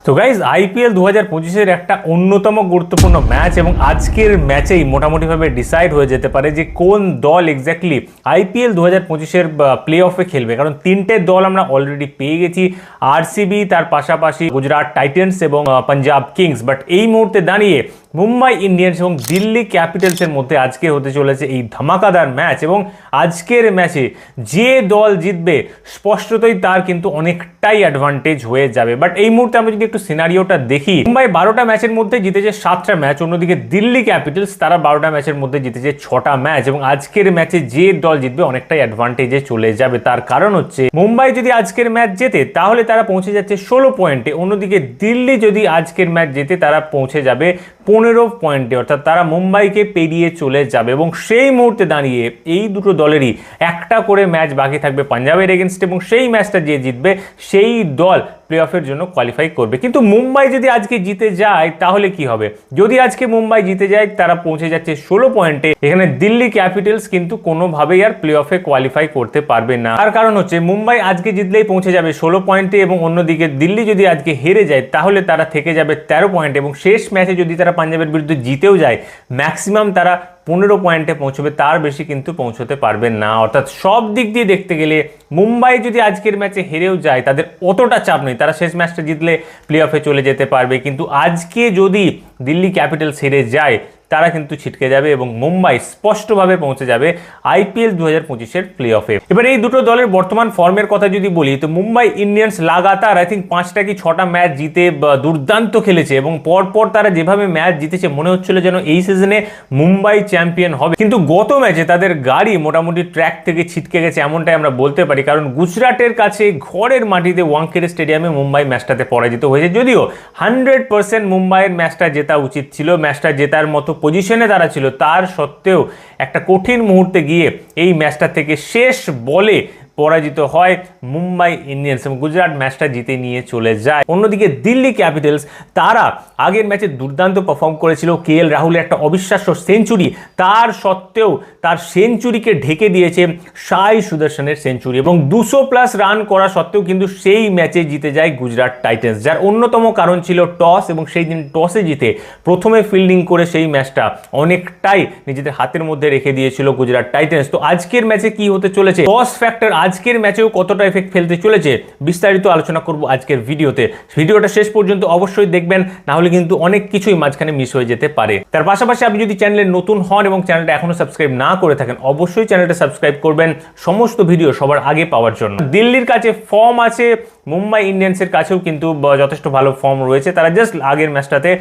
তো guys IPL 2025-এর একটা অন্যতম গুরুত্বপূর্ণ ম্যাচ এবং আজকের ম্যাচেই মোটামুটিভাবে ডিসাইড হয়ে যেতে পারে যে কোন দল এক্স্যাক্টলি আইপিএল 2025-এর প্লে অফে খেলবে। কারণ তিনটে দল আমরা অলরেডি পেয়ে গেছি, আরসিবি, তার পাশাপাশি গুজরাট টাইটেন্স এবং পাঞ্জাব কিংস। বাট এই মুহূর্তে দাঁড়িয়ে মুম্বাই ইন্ডিয়ান্স এবং দিল্লি ক্যাপিটালসের মধ্যে আজকে হতে চলেছে এই ধামাকাদার ম্যাচ। এবং আজকের ম্যাচে যে দল জিতবে স্পষ্টতই তার কিন্তু অনেকটাই অ্যাডভান্টেজ হয়ে যাবে। বাট এই মুহূর্তে আমরা যদি একটু সিনারিওটা দেখি, মুম্বাই 12টা ম্যাচের মধ্যে জিতেছে 7টা ম্যাচ, অন্যদিকে দিল্লি ক্যাপিটালস তারা 12টা ম্যাচের মধ্যে জিতেছে 6টা ম্যাচ। এবং আজকের ম্যাচে যে দল জিতবে অনেকটাই অ্যাডভান্টেজে চলে যাবে। তার কারণ হচ্ছে মুম্বাই যদি আজকের ম্যাচ জেতে তাহলে তারা পৌঁছে যাচ্ছে 16 পয়েন্টে, অন্যদিকে দিল্লি যদি আজকের ম্যাচ জেতে তারা পৌঁছে যাবে 15 পয়েন্টে, অর্থাৎ তারা মুম্বাইকে পেরিয়ে চলে যাবে। এবং সেই মুহূর্তে দাঁড়িয়ে এই দুটো দলেরই একটা করে ম্যাচ বাকি থাকবে পাঞ্জাবের এগেনস্ট, এবং সেই ম্যাচটা যে জিতবে সেই দল প্লে অফের জন্য কোয়ালিফাই করবে। কিন্তু মুম্বাই যদি আজকে জিতে যায় তাহলে কি হবে? যদি আজকে মুম্বাই জিতে যায় তারা পৌঁছে যাচ্ছে 16 পয়েন্টে, এখানে দিল্লি ক্যাপিটালস কিন্তু কোনোভাবেই আর প্লে অফে কোয়ালিফাই করতে পারবে না। তার কারণ হচ্ছে মুম্বাই আজকে জিতলেই পৌঁছে যাবে 16 পয়েন্টে, এবং অন্যদিকে দিল্লি যদি আজকে হেরে যায় তাহলে তারা থেকে যাবে 13 পয়েন্টে, এবং শেষ ম্যাচে যদি তারা পাঞ্জাবের বিরুদ্ধে জিতেও যায় ম্যাক্সিমাম তারা 15 পয়েন্টে পৌঁছবে, তার বেশি কিন্তু পৌঁছতে পারবে না। অর্থাৎ সব দিক দিয়ে দেখতে গেলে মুম্বাই যদি আজকের ম্যাচে হেরেও যায় তাদের অতটা চাপ নেই, তারা শেষ ম্যাচটা জিতলে প্লে অফে চলে যেতে পারবে। কিন্তু আজকে যদি দিল্লি ক্যাপিটালস হেরে যায় তারা কিন্তু ছিটকে যাবে এবং মুম্বাই স্পষ্টভাবে পৌঁছে যাবে আইপিএল 2025-এর প্লে অফে। এবার এই দুটো দলের বর্তমান ফর্মের কথা যদি বলি তো মুম্বাই ইন্ডিয়ান্স লাগাতার আই থিঙ্ক 5টা কি 6টা ম্যাচ জিতে দুর্দান্ত খেলেছে, এবং পরপর তারা যেভাবে ম্যাচ জিতেছে মনে হচ্ছিল যেন এই সিজনে মুম্বাই চ্যাম্পিয়ন হবে। কিন্তু গত ম্যাচে তাদের গাড়ি মোটামুটি ট্র্যাক থেকে ছিটকে গেছে এমনটাই আমরা বলতে পারি, কারণ গুজরাটের কাছে ঘরের মাটিতে ওয়াংখেড়ে স্টেডিয়ামে মুম্বাই ম্যাচটাতে পরাজিত হয়েছে। যদিও 100% মুম্বাইয়ের ম্যাচটা জেতা উচিত ছিল, ম্যাচটা জেতার মতো পজিশনে তারা ছিল, তার সত্ত্বেও একটা কঠিন মুহূর্তে গিয়ে এই ম্যাচটা থেকে শেষ বলে পরাজিত হয় মুম্বাই ইন্ডিয়ান্স এবং গুজরাট ম্যাচটা জিতে নিয়ে চলে যায়। অন্যদিকে দিল্লি ক্যাপিটালস তারা আগের ম্যাচে দুর্দান্ত পারফর্ম করেছিল, কেএল রাহুলের একটা অবিশ্বাস্য সেঞ্চুরি, তার সত্ত্বেও তার সেঞ্চুরিকে ঢেকে দিয়েছে সাই সুদর্শনের সেঞ্চুরি, এবং 200+ রান করা সত্ত্বেও কিন্তু সেই ম্যাচে জিতে যায় গুজরাট টাইটেন্স, যার অন্যতম কারণ ছিল টস। এবং সেই দিন টসে জিতে প্রথমে ফিল্ডিং করে সেই ম্যাচটা অনেকটাই নিজেদের হাতের মধ্যে রেখে দিয়েছিল গুজরাট টাইটেন্স। তো আজকের ম্যাচে কি হতে চলেছে, টস ফ্যাক্টর আজকের ম্যাচেও কতটা এফেক্ট ফেলতে চলেছে বিস্তারিত আলোচনা করব আজকের ভিডিওতে। ভিডিওটা শেষ পর্যন্ত অবশ্যই দেখবেন, না হলে কিন্তু অনেক কিছুই মাঝখানে মিস হয়ে যেতে পারে। তার পাশাপাশি আপনি যদি চ্যানেলে নতুন হন এবং চ্যানেলটা এখনো সাবস্ক্রাইব না করে থাকেন অবশ্যই চ্যানেলটা সাবস্ক্রাইব করবেন সমস্ত ভিডিও সবার আগে পাওয়ার জন্য। দিল্লির কাছে ফর্ম আছে, মুম্বাই ইন্ডিয়ান্সের কাছেও কিন্তু যথেষ্ট ভালো ফর্ম রয়েছে, তারা জাস্ট আগের ম্যাচটাতে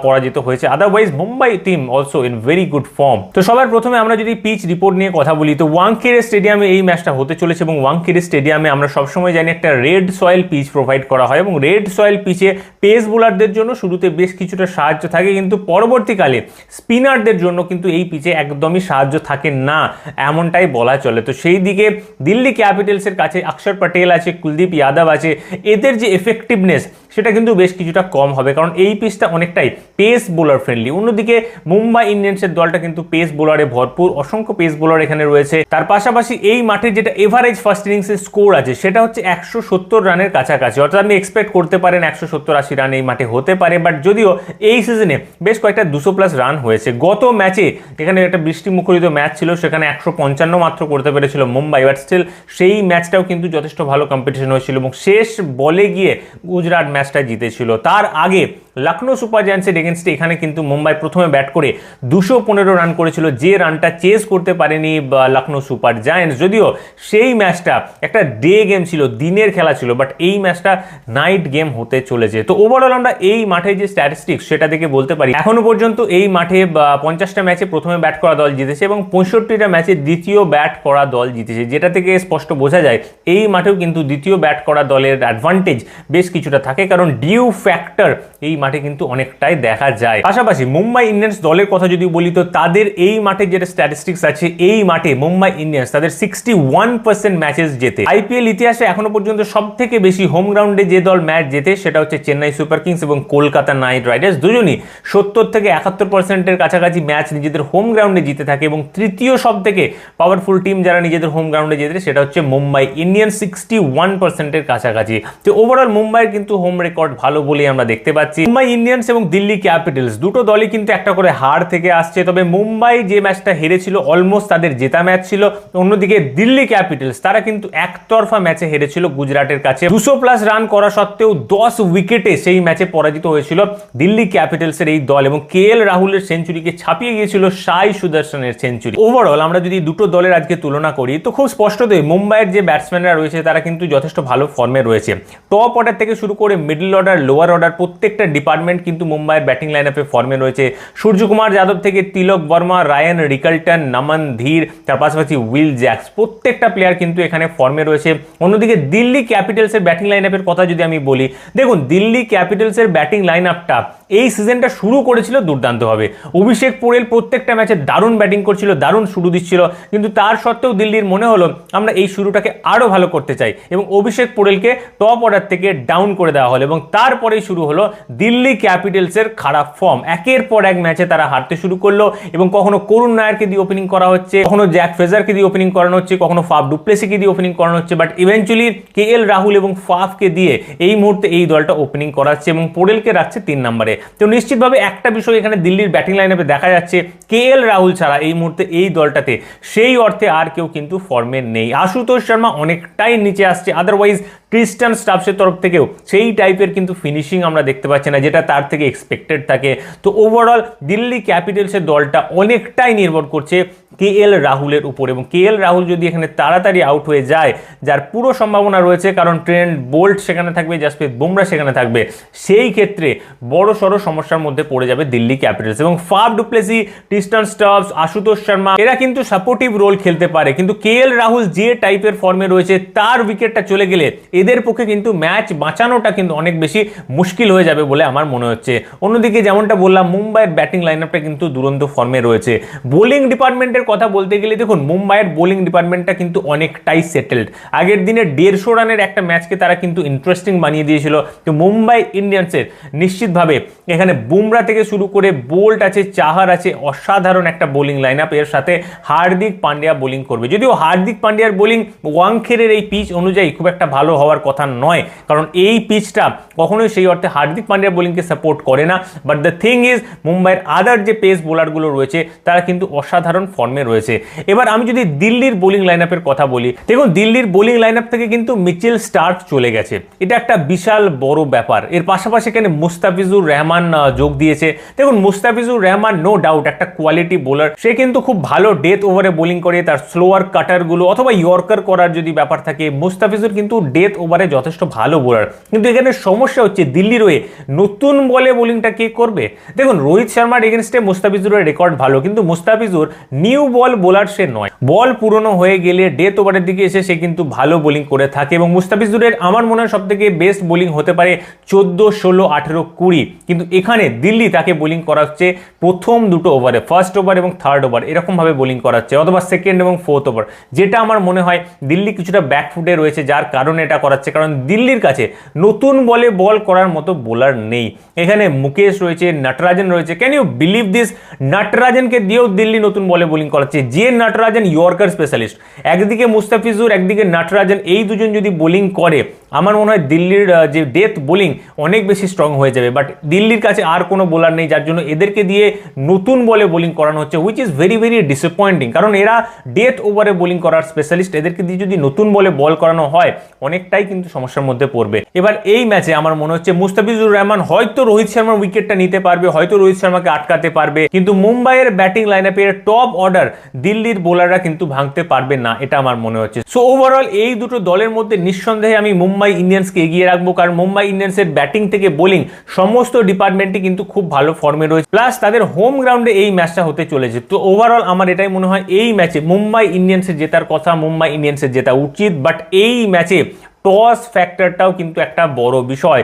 পরাজিত হয়েছে। Otherwise Mumbai team also in very good form. তো সবার প্রথমে আমরা যদি পিচ রিপোর্ট নিয়ে কথা বলি তো ওয়াংখেড়ে স্টেডিয়ামে এই ম্যাচটা হতে চলেছে, এবং ওয়াংখেড়ে স্টেডিয়ামে আমরা সবসময় জানি একটা রেড সয়েল পিচ প্রোভাইড করা হয়, এবং রেড সয়েল পিচে পেস বোলারদের জন্য শুরুতে বেশ কিছুটা সাহায্য থাকে, কিন্তু পরবর্তীকালে স্পিনারদের জন্য কিন্তু এই পিচে একদমই সাহায্য থাকে না এমনটাই বলা চলে। তো সেই দিকে দিল্লি ক্যাপিটালসের কাছে অক্ষর পটেল আছে, কুলদীপ যাদব আছে, এদের যে এফেক্টিভনেস সেটা কিন্তু বেশ কিছুটা কম হবে, কারণ এই পিচটা অনেকটাই পেস বোলার ফ্রেন্ডলি। অন্যদিকে মুম্বাই ইন্ডিয়ান্সের দলটা কিন্তু পেস বোলারে ভরপুর, অসংখ্য পেস বোলার এখানে রয়েছে। তার পাশাপাশি এই মাঠের যেটা এভারেজ ফার্স্ট ইনিংসের স্কোর আছে সেটা হচ্ছে 170 রানের কাছাকাছি, অর্থাৎ আপনি এক্সপেক্ট করতে পারেন 170-80 রান এই মাঠে হতে পারে। বাট যদিও এই সিজনে বেশ কয়েকটা 200+ রান হয়েছে, গত ম্যাচে এখানে একটা বৃষ্টি মুখরিত ম্যাচ ছিল, সেখানে 155 মাত্র করতে পেরেছিল মুম্বাই, বাট স্টিল সেই ম্যাচটাও কিন্তু যথেষ্ট ভালো কম্পিটিশন হয়েছিল এবং শেষ বলে গিয়ে গুজরাট ম্যাচটা জিতেছিল। তার আগে লখনৌ সুপার জায়ান্টসের এগেনস্টে এখানে কিন্তু মুম্বাই প্রথমে ব্যাট করে 215 রান করেছিল, যে রানটা চেস করতে পারেনি লখনৌ সুপার জায়ান্টস। যদিও সেই ম্যাচটা একটা ডে গেম ছিল, দিনের খেলা ছিল, বাট এই ম্যাচটা নাইট গেম হতে চলেছে। তো ওভারঅল আমরা এই মাঠে যে স্ট্যাটিস্টিক্স সেটা থেকে বলতে পারি এখনো পর্যন্ত এই মাঠে 50টা ম্যাচে প্রথমে ব্যাট করা দল জিতেছে এবং 65টা ম্যাচে দ্বিতীয় ব্যাট করা দল জিতেছে, যেটা থেকে স্পষ্ট বোঝা যায় এই মাঠেও কিন্তু দ্বিতীয় ব্যাট করা দলের অ্যাডভান্টেজ বেশ কিছুটা থাকে, কারণ ডিউ ফ্যাক্টর এই মাঠে কিন্তু অনেকটাই দেখা যায়। পাশাপাশি মুম্বাই ইন্ডিয়ান্স দলের কথা যদি বলি তো তাদের এই মাঠে যেটা স্ট্যাটিস্টিক্স আছে, এই মাঠে মুম্বাই ইন্ডিয়ান্স তাদের 61% ম্যাচেস জেতে। আইপিএল ইতিহাসে এখনো পর্যন্ত সব থেকে বেশি হোম গ্রাউন্ডে যে দল ম্যাচ জেতে সেটা হচ্ছে চেন্নাই সুপার কিংস এবং কলকাতা নাইট রাইডার্স। দুজনই 70 থেকে 71%-এর কাছাকাছি ম্যাচ নিজেদের হোম গ্রাউন্ডে জিতে থাকে এবং তৃতীয় সব থেকে পাওয়ারফুল টিম যারা নিজেদের হোম গ্রাউন্ডে জেতে সেটা হচ্ছে মুম্বাই ইন্ডিয়ান্স 61%-এর কাছাকাছি। তো ওভারঅল মুম্বাইয়ের কিন্তু হোম রেকর্ড ভালো বলেই আমরা দেখতে পাচ্ছি। মুম্বাই ইন্ডিয়ান্স এবং দিল্লি ক্যাপিটালস দুটো দলই কিন্তু একটা করে হার থেকে আসছে, তবে মুম্বাই যে ম্যাচটা হেরেছিল অলমোস্ট তাদের জেতা ম্যাচ ছিল। অন্যদিকে দিল্লি ক্যাপিটালস তারা কিন্তু একতরফা ম্যাচে হেরেছিল গুজরাটের কাছে। 200+ রান করা সত্ত্বেও 10 উইকেটে সেই ম্যাচে পরাজিত হয়েছিল দিল্লি ক্যাপিটালসের এই দল এবং কেএল রাহুলের সেঞ্চুরিকে ছাপিয়ে গিয়েছিল সাই সুদর্শনের সেঞ্চুরি। ওভারঅল আমরা যদি দুটো দলের আজকে তুলনা করি তো খুব স্পষ্টতই মুম্বাইয়ের যে ব্যাটসম্যানরা রয়েছে তারা কিন্তু যথেষ্ট ভালো ফর্মে রয়েছে। টপ অর্ডার থেকে শুরু করে মিডল অর্ডার, লোয়ার অর্ডার প্রত্যেকটা ডিপার্টমেন্ট কিন্তু মুম্বাইয়ের ব্যাটিং লাইনআপে ফর্মে রয়েছে। সূর্যকুমার যাদব থেকে তিলক বর্মা, রায়ান রিকালটন, নমন ধীর, তার পাশাপাশি উইল জ্যাক্স প্রত্যেকটা প্লেয়ার কিন্তু এখানে ফর্মে রয়েছে। অন্যদিকে দিল্লি ক্যাপিটালসের ব্যাটিং লাইনআপের কথা যদি আমি বলি, দেখুন দিল্লি ক্যাপিটালসের ব্যাটিং লাইনআপটা এই সিজনটা শুরু করেছিল দুর্দান্তভাবে। অভিষেক পোরেল প্রত্যেকটা ম্যাচে দারুণ ব্যাটিং করছিল, দারুণ শুরু দিচ্ছিল, কিন্তু তার সত্ত্বেও দিল্লির মনে হলো আমরা এই শুরুটাকে আরও ভালো করতে চাই এবং অভিষেক পোরেলকে টপ অর্ডার থেকে ডাউন করে দেওয়া হলো এবং তারপরেই শুরু হলো দিল্লি ক্যাপিটালসের খারাপ ফর্ম। একের পর এক ম্যাচে তারা হারতে শুরু করলো এবং কখনো করুণ নায়ারকে দিয়ে ওপেনিং করা হচ্ছে, কখনো জ্যাক ফ্রেজারকে দিয়ে ওপেনিং করানো হচ্ছে, কখনো ফাফ ডুপ্লেসিকে দিয়ে ওপেনিং করানো হচ্ছে, বাট ইভেন্চুয়ালি কেএল রাহুল এবং ফাফকে দিয়ে এই মুহূর্তে এই দলটা ওপেনিং করাচ্ছে এবং পোরেলকে রাখছে 3 নম্বরে। তো নিশ্চিতভাবে একটা বিষয় এখানে দিল্লির ব্যাটিং লাইনআপে দেখা যাচ্ছে, কেএল রাহুল ছাড়া এই মুহূর্তে এই দলটাতে সেই অর্থে আর কেউ কিন্তু ফর্মে নেই। আশুতোষ শর্মা অনেকটাই নিচে আসছে, আদারওয়াইজ ক্রিস্টান স্টাফসের তরফ থেকেও সেই টাইপের কিন্তু ফিনিশিং আমরা দেখতে পাচ্ছি না যেটা তার থেকে এক্সপেক্টেড থাকে। তো ওভারঅল দিল্লি ক্যাপিটালসের দলটা অনেকটাই নির্ভর করছে কেএল রাহুলের উপর এবং কেএল রাহুল যদি এখানে তাড়াতাড়ি আউট হয়ে যায়, যার পুরো সম্ভাবনা রয়েছে কারণ ট্রেন্ট বোল্ট সেখানে থাকবে, জাসপ্রীত বুমরা সেখানে থাকবে, সেই ক্ষেত্রে বড় সড়ো সমস্যার মধ্যে পড়ে যাবে দিল্লি ক্যাপিটালস। এবং Faf du Plessis, Tristan Stubbs, Ashutosh Sharma এরা কিন্তু সাপোর্টিভ রোল খেলতে পারে, কিন্তু কেএল রাহুল যে টাইপের ফর্মে রয়েছে তার উইকেটটা চলে গেলে এদের পক্ষে কিন্তু ম্যাচ বাঁচানোটা কিন্তু অনেক বেশি মুশকিল হয়ে যাবে বলে আমার মনে হচ্ছে। অন্যদিকে যেমনটা বললাম মুম্বাইয়ের ব্যাটিং লাইনআপটা কিন্তু দুরন্ত ফর্মে রয়েছে। বোলিং ডিপার্টমেন্টের কথা বলতে গেলে দেখুন মুম্বাইয়ের বোলিং ডিপার্টমেন্টটা কিন্তু অনেকটাই সেটেলড। আগের দিনে 150 রানের একটা ম্যাচকে তারা কিন্তু ইন্টারেস্টিং বানিয়ে দিয়েছিল। তো মুম্বাই ইন্ডিয়ান্সের নিশ্চিতভাবে এখানে বুমরা থেকে শুরু করে বোল্ট আছে, চাহার আছে, অসাধারণ একটা বোলিং লাইনআপ। এর সাথে হার্দিক পান্ডিয়া বোলিং করবে, যদিও হার্দিক পান্ডিয়ার বোলিং ওয়াংখেড়ের এই পিচ অনুযায়ী খুব একটা ভালো হওয়ার কথা নয়, কারণ এই পিচটা কখনোই সেই অর্থে হার্দিক পান্ডিয়ার বোলিংকে সাপোর্ট করে না। বাট দ্য থিং ইজ মুম্বাইয়ের আদার যে পেস বোলারগুলো রয়েছে তারা কিন্তু অসাধারণ ফর্মে রয়েছে। এবার আমি যদি দিল্লির বোলিং লাইনআপের কথা বলি, দেখুন দিল্লির বোলিং লাইনআপ থেকে কিন্তু মিচেল স্টার্ক চলে গেছে, এটা একটা বিশাল বড় ব্যাপার। এর পাশাপাশি এখানে মুস্তাফিজুর রহমান যোগ দিয়েছে। দেখুন মুস্তাফিজুর রহমান নো ডাউট একটা কোয়ালিটি বোলার, সে কিন্তু খুব ভালো ডেথ ওভারে বোলিং করে, তার স্লোয়ার কাটারগুলো অথবা ইয়র্কার করার যদি ব্যাপার থাকে মুস্তাফিজুর কিন্তু ডেথ ওভারে যথেষ্ট ভালো বোলার। কিন্তু এখানে সমস্যা হচ্ছে দিল্লির হয়ে নতুন বলে বোলিংটা কে করবে। দেখুন রোহিত শর্মার এগেনস্টে মুস্তাফিজুরের রেকর্ড ভালো, কিন্তু মুস্তাফিজুর নিউ বল বোলার সে নয়। বল পুরনো হয়ে গেলে ডেথ ওভারের দিকে এসে সে কিন্তু ভালো বোলিং করে থাকে এবং মুস্তাফিজুরের আমার মনে হয় সব থেকে বেস্ট বোলিং হতে পারে 14, 16, 18, 20, কিন্তু এখানে দিল্লি তাকে বোলিং করাচ্ছে প্রথম দুটো ওভারে, ফার্স্ট ওভার এবং থার্ড ওভার এরকম ভাবে বোলিং করাচ্ছে, অথবা সেকেন্ড এবং ফোর্থ ওভার, যেটা আমার মনে হয় দিল্লি কিছুটা ব্যাকফুটে রয়েছে, যার কারণে এটা করাচ্ছে। কারণ দিল্লির কাছে নতুন বলে বল করার মতো বোলার নেই। এখানে মুকেশ রয়েছে, নটরাজন রয়েছে, ক্যান ইউ বিলিভ দিস? নটরাজনকে দিয়েও দিল্লি নতুন বলে বোলিং করাচ্ছে, যে নটরাজন ইয়র্কার স্পেশালিস্ট। একদিকে মুস্তাফিজুর, একদিকে নটরাজন, এই দুজন যদি বোলিং করে আমার মনে হয় দিল্লির যে ডেথ বোলিং অনেক বেশি স্ট্রং হয়ে যাবে। বাট দিল্লির কাছে আর কোনো বোলার নেই, যার জন্য এদেরকে দিয়ে নতুন বলে বোলিং করানো হচ্ছে, which is very very disappointing. কারণ এরা ডেথ ওভারে বোলিং করার স্পেশালিস্ট, এদেরকে দিয়ে যদি নতুন বলে বল করানো হয় অনেকটাই কিন্তু সমস্যার মধ্যে পড়বে। এবার এই ম্যাচে আমার মনে হচ্ছে মুস্তাফিজুর রহমান হয়তো রোহিত শর্মার উইকেটটা নিতে পারবে, হয়তো রোহিত শর্মাকে আটকাতে পারবে, কিন্তু মুম্বাইয়ের ব্যাটিং লাইনআপের টপ অর্ডার দিল্লির বোলাররা কিন্তু ভাঙতে পারবে না, এটা আমার মনে হচ্ছে। সো ওভারঅল এই দুটো দলের মধ্যে নিঃসন্দেহে আমি মুম্বাই ইন্ডিয়ান্সকে এগিয়ে রাখবো, কারণ মুম্বাই ইন্ডিয়ান্সের ব্যাটিং থেকে বোলিং সমস্ত ডিপার্টমেন্টে কিন্তু খুব ভালো ফর্মে রয়েছে, প্লাস তাদের হোম গ্রাউন্ডে এই ম্যাচটা হতে চলেছে। তো ওভারঅল আমার এটাই মনে হয় এই ম্যাচে মুম্বাই ইন্ডিয়ান্সের জেতার কথা, মুম্বাই ইন্ডিয়ান্সের জেতা উচিত। বাট এই ম্যাচে টস ফ্যাক্টরটাও কিন্তু একটা বড় বিষয়।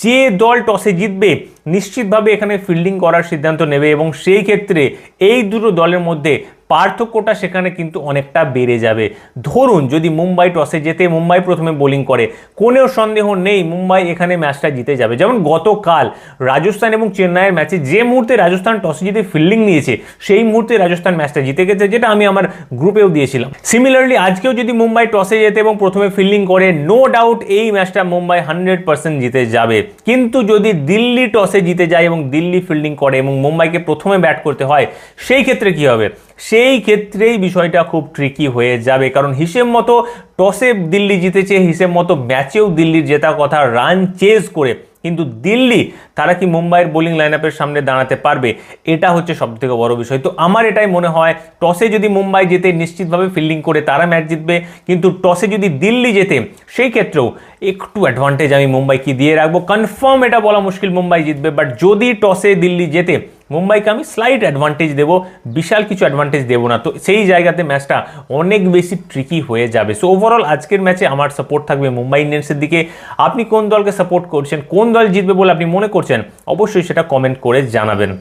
যে দল টসে জিতবে নিশ্চিতভাবে এখানে ফিল্ডিং করার সিদ্ধান্ত নেবে এবং সেই ক্ষেত্রে এই দুটো দলের মধ্যে পার্থক্যটা সেখানে কিন্তু অনেকটা বেড়ে যাবে। ধরুন যদি মুম্বাই টসে জেতে মুম্বাই প্রথমে বোলিং করে, কোনো সন্দেহ নেই মুম্বাই এখানে ম্যাচটা জিতে যাবে। যেমন গতকাল রাজস্থান এবং চেন্নাইয়ের ম্যাচে যে মুহূর্তে রাজস্থান টসে জিতে ফিল্ডিং নিয়েছে সেই মুহূর্তে রাজস্থান ম্যাচটা জিতে গেছে, যেটা আমি আমার গ্রুপেও দিয়েছিলাম। সিমিলারলি আজকেও যদি মুম্বাই টসে জেতে এবং প্রথমে ফিল্ডিং করে, নো ডাউট এই ম্যাচটা মুম্বাই 100% জিতে যাবে। কিন্তু যদি দিল্লি টসে জিতে যায় এবং দিল্লি ফিল্ডিং করে এবং মুম্বাইকে প্রথমে ব্যাট করতে হয়, সেই ক্ষেত্রে কি হবে? সেই ক্ষেত্রেই বিষয়টা খুব ট্রিকি হয়ে যাবে, কারণ হিসেব মতো টসে দিল্লি জিতেছে, হিসেব মতো ম্যাচেও দিল্লির জেতা কথা রান চেজ করে, কিন্তু দিল্লি তারা কি মুম্বাইয়ের বোলিং লাইন আপের সামনে দাঁড়াতে পারবে? এটা হচ্ছে সবথেকে বড় বিষয়। তো আমার এটাই মনে হয় টসে যদি মুম্বাই জেতে নিশ্চিতভাবে ফিল্ডিং করে তারা ম্যাচ জিতবে, কিন্তু টসে যদি দিল্লি জেতে সেই ক্ষেত্রেও একটু অ্যাডভান্টেজ আমি মুম্বাইকে দিয়ে রাখবো। কনফার্ম এটা বলা মুশকিল মুম্বাই জিতবে, বাট যদি টসে দিল্লি জেতে মুম্বাইকে আমি স্লাইট অ্যাডভান্টেজ দেবো, বিশাল কিছু অ্যাডভান্টেজ দেবো না। তো সেই জায়গাতে ম্যাচটা অনেক বেশি ট্রিকি হয়ে যাবে। সো ওভারঅল আজকের ম্যাচে আমার সাপোর্ট থাকবে মুম্বাই ইন্ডিয়ান্সের দিকে। আপনি কোন দলকে সাপোর্ট করছেন, কোন দল জিতবে বলে আপনি মনে করছেন, অবশ্যই সেটা কমেন্ট করে জানাবেন।